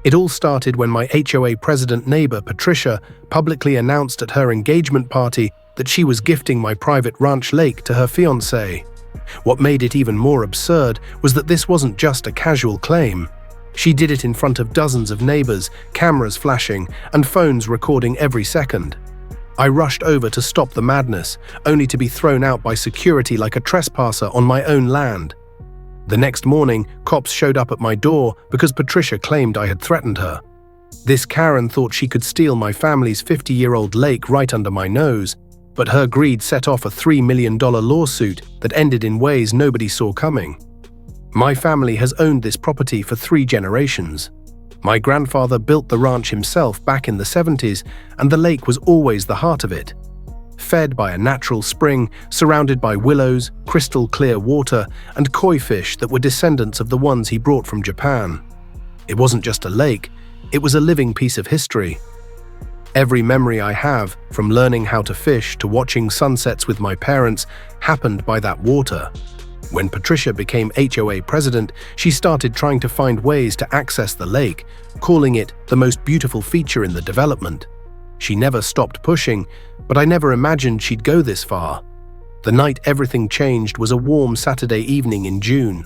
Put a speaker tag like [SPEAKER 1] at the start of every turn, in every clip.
[SPEAKER 1] It all started when my HOA president neighbor, Patricia, publicly announced at her engagement party that she was gifting my private ranch lake to her fiancé. What made it even more absurd was that this wasn't just a casual claim. She did it in front of dozens of neighbors, cameras flashing, and phones recording every second. I rushed over to stop the madness, only to be thrown out by security like a trespasser on my own land. The next morning, cops showed up at my door because Patricia claimed I had threatened her. This Karen thought she could steal my family's 50-year-old lake right under my nose, but her greed set off a $3 million lawsuit that ended in ways nobody saw coming. My family has owned this property for 3 generations. My grandfather built the ranch himself back in the 70s, and the lake was always the heart of it. Fed by a natural spring, surrounded by willows, crystal-clear water, and koi fish that were descendants of the ones he brought from Japan. It wasn't just a lake, it was a living piece of history. Every memory I have, from learning how to fish to watching sunsets with my parents, happened by that water. When Patricia became HOA president, she started trying to find ways to access the lake, calling it the most beautiful feature in the development. She never stopped pushing, but I never imagined she'd go this far. The night everything changed was a warm Saturday evening in June.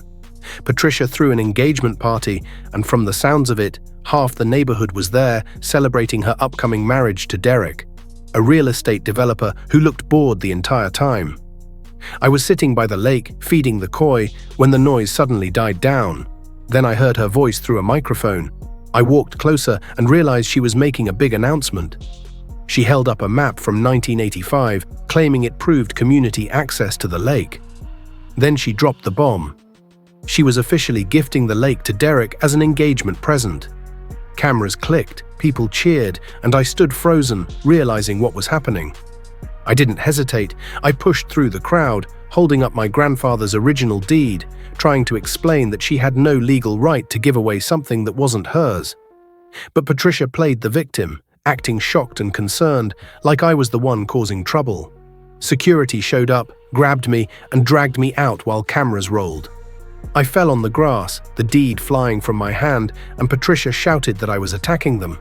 [SPEAKER 1] Patricia threw an engagement party, and from the sounds of it, half the neighborhood was there celebrating her upcoming marriage to Derek, a real estate developer who looked bored the entire time. I was sitting by the lake, feeding the koi, when the noise suddenly died down. Then I heard her voice through a microphone. I walked closer and realized she was making a big announcement. She held up a map from 1985, claiming it proved community access to the lake. Then she dropped the bomb. She was officially gifting the lake to Derek as an engagement present. Cameras clicked, people cheered, and I stood frozen, realizing what was happening. I didn't hesitate. I pushed through the crowd, holding up my grandfather's original deed, trying to explain that she had no legal right to give away something that wasn't hers. But Patricia played the victim, acting shocked and concerned, like I was the one causing trouble. Security showed up, grabbed me, and dragged me out while cameras rolled. I fell on the grass, the deed flying from my hand, and Patricia shouted that I was attacking them.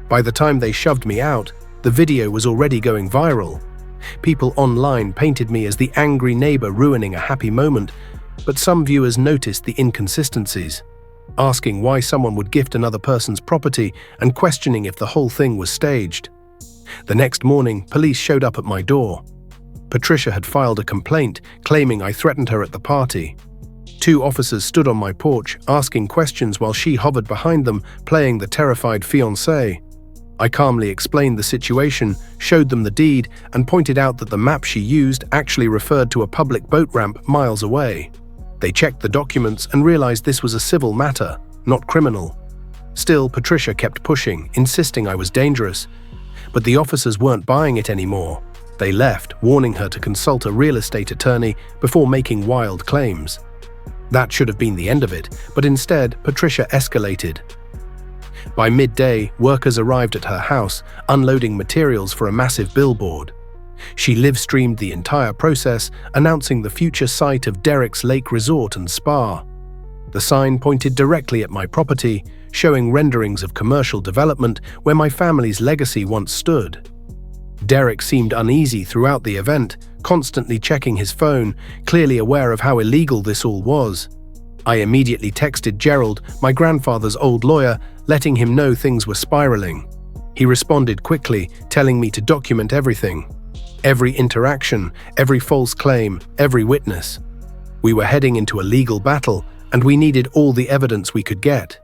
[SPEAKER 1] By the time they shoved me out, the video was already going viral. People online painted me as the angry neighbor ruining a happy moment, but some viewers noticed the inconsistencies, asking why someone would gift another person's property and questioning if the whole thing was staged. The next morning, police showed up at my door. Patricia had filed a complaint, claiming I threatened her at the party. 2 officers stood on my porch, asking questions while she hovered behind them, playing the terrified fiancé. I calmly explained the situation, showed them the deed, and pointed out that the map she used actually referred to a public boat ramp miles away. They checked the documents and realized this was a civil matter, not criminal. Still, Patricia kept pushing, insisting I was dangerous. But the officers weren't buying it anymore. They left, warning her to consult a real estate attorney before making wild claims. That should have been the end of it, but instead, Patricia escalated. By midday, workers arrived at her house, unloading materials for a massive billboard. She live-streamed the entire process, announcing the future site of Derek's Lake Resort and Spa. The sign pointed directly at my property, showing renderings of commercial development where my family's legacy once stood. Derek seemed uneasy throughout the event, constantly checking his phone, clearly aware of how illegal this all was. I immediately texted Gerald, my grandfather's old lawyer, letting him know things were spiraling. He responded quickly, telling me to document everything. Every interaction, every false claim, every witness. We were heading into a legal battle, and we needed all the evidence we could get.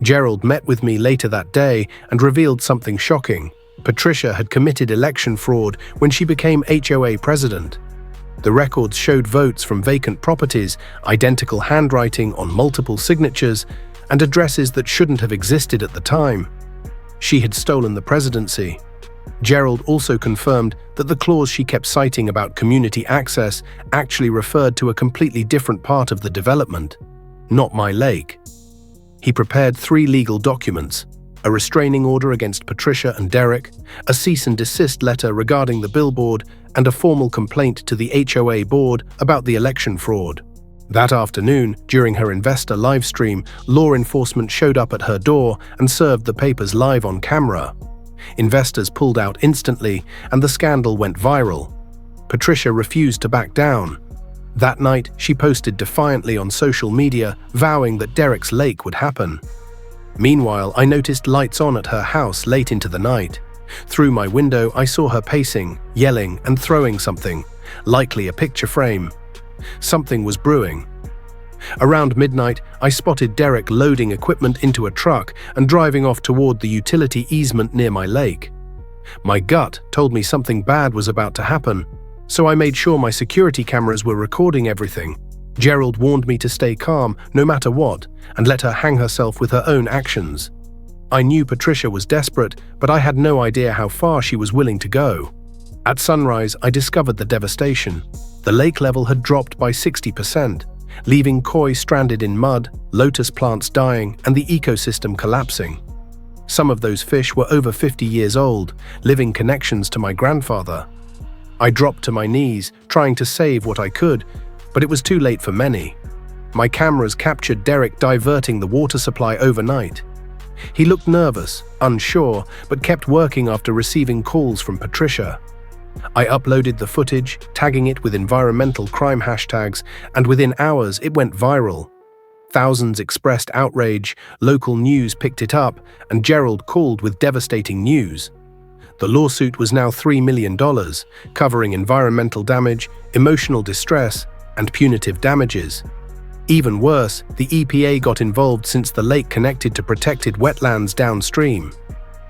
[SPEAKER 1] Gerald met with me later that day and revealed something shocking. Patricia had committed election fraud when she became HOA president. The records showed votes from vacant properties, identical handwriting on multiple signatures, and addresses that shouldn't have existed at the time. She had stolen the presidency. Gerald also confirmed that the clause she kept citing about community access actually referred to a completely different part of the development, not my lake. He prepared 3 legal documents: a restraining order against Patricia and Derek, a cease and desist letter regarding the billboard, and a formal complaint to the HOA board about the election fraud. That afternoon, during her investor livestream, law enforcement showed up at her door and served the papers live on camera. Investors pulled out instantly, and the scandal went viral. Patricia refused to back down. That night, she posted defiantly on social media, vowing that Derek's lake would happen. Meanwhile, I noticed lights on at her house late into the night. Through my window, I saw her pacing, yelling, and throwing something, likely a picture frame. Something was brewing. Around midnight, I spotted Derek loading equipment into a truck and driving off toward the utility easement near my lake. My gut told me something bad was about to happen, so I made sure my security cameras were recording everything. Gerald warned me to stay calm no matter what and let her hang herself with her own actions. I knew Patricia was desperate, but I had no idea how far she was willing to go. At sunrise, I discovered the devastation. The lake level had dropped by 60%, leaving koi stranded in mud, lotus plants dying, and the ecosystem collapsing. Some of those fish were over 50 years old, living connections to my grandfather. I dropped to my knees, trying to save what I could, but it was too late for many. My cameras captured Derek diverting the water supply overnight. He looked nervous, unsure, but kept working after receiving calls from Patricia. I uploaded the footage, tagging it with environmental crime hashtags, and within hours it went viral. Thousands expressed outrage, local news picked it up, and Gerald called with devastating news. The lawsuit was now $3 million, covering environmental damage, emotional distress, and punitive damages. Even worse, the EPA got involved since the lake connected to protected wetlands downstream.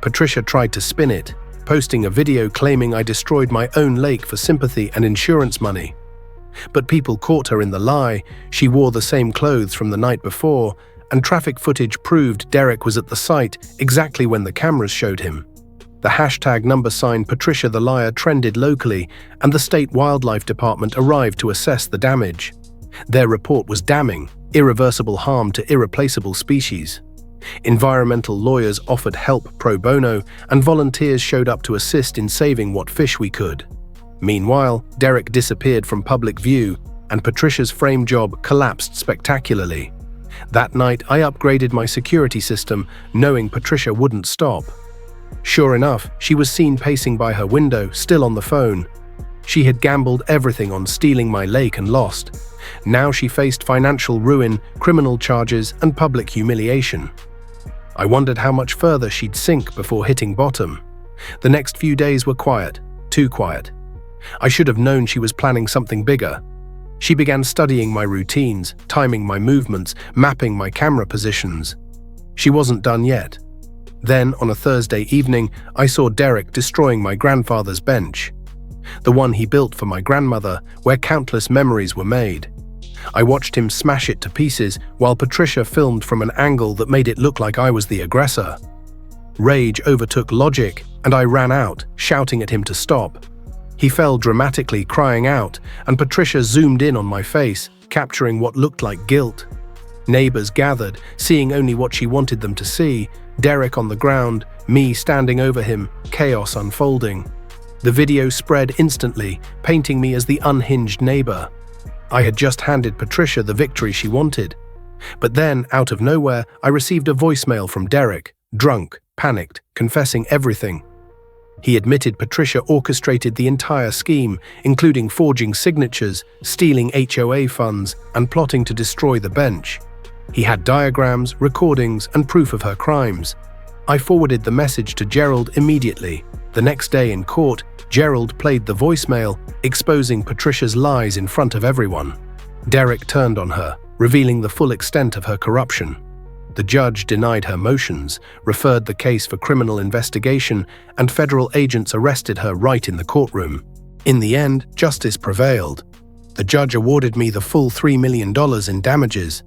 [SPEAKER 1] Patricia tried to spin it, posting a video claiming I destroyed my own lake for sympathy and insurance money. But people caught her in the lie. She wore the same clothes from the night before, and traffic footage proved Derek was at the site exactly when the cameras showed him. The hashtag #, Patricia the Liar trended locally, and the state wildlife department arrived to assess the damage. Their report was damning: irreversible harm to irreplaceable species. Environmental lawyers offered help pro bono, and volunteers showed up to assist in saving what fish we could. Meanwhile, Derek disappeared from public view, and Patricia's frame job collapsed spectacularly. That night, I upgraded my security system, knowing Patricia wouldn't stop. Sure enough, she was seen pacing by her window, still on the phone. She had gambled everything on stealing my lake and lost. Now she faced financial ruin, criminal charges, and public humiliation. I wondered how much further she'd sink before hitting bottom. The next few days were quiet, too quiet. I should have known she was planning something bigger. She began studying my routines, timing my movements, mapping my camera positions. She wasn't done yet. Then, on a Thursday evening, I saw Derek destroying my grandfather's bench. The one he built for my grandmother, where countless memories were made. I watched him smash it to pieces while Patricia filmed from an angle that made it look like I was the aggressor. Rage overtook logic, and I ran out, shouting at him to stop. He fell dramatically, crying out, and Patricia zoomed in on my face, capturing what looked like guilt. Neighbors gathered, seeing only what she wanted them to see: Derek on the ground, me standing over him, chaos unfolding. The video spread instantly, painting me as the unhinged neighbor. I had just handed Patricia the victory she wanted. But then, out of nowhere, I received a voicemail from Derek, drunk, panicked, confessing everything. He admitted Patricia orchestrated the entire scheme, including forging signatures, stealing HOA funds, and plotting to destroy the bench. He had diagrams, recordings, and proof of her crimes. I forwarded the message to Gerald immediately. The next day in court, Gerald played the voicemail, exposing Patricia's lies in front of everyone. Derek turned on her, revealing the full extent of her corruption. The judge denied her motions, referred the case for criminal investigation, and federal agents arrested her right in the courtroom. In the end, justice prevailed. The judge awarded me the full $3 million in damages.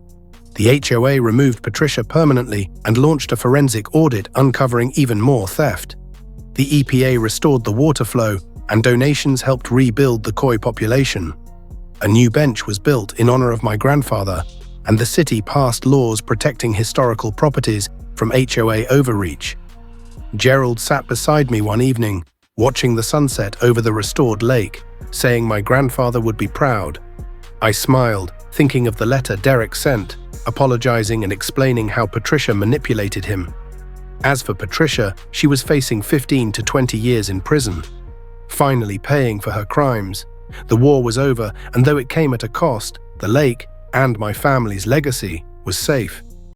[SPEAKER 1] The HOA removed Patricia permanently and launched a forensic audit uncovering even more theft. The EPA restored the water flow, and donations helped rebuild the koi population. A new bench was built in honor of my grandfather, and the city passed laws protecting historical properties from HOA overreach. Gerald sat beside me one evening, watching the sunset over the restored lake, saying my grandfather would be proud. I smiled, thinking of the letter Derek sent, apologizing and explaining how Patricia manipulated him. As for Patricia, she was facing 15 to 20 years in prison, finally paying for her crimes. The war was over, and though it came at a cost, the lake and my family's legacy was safe.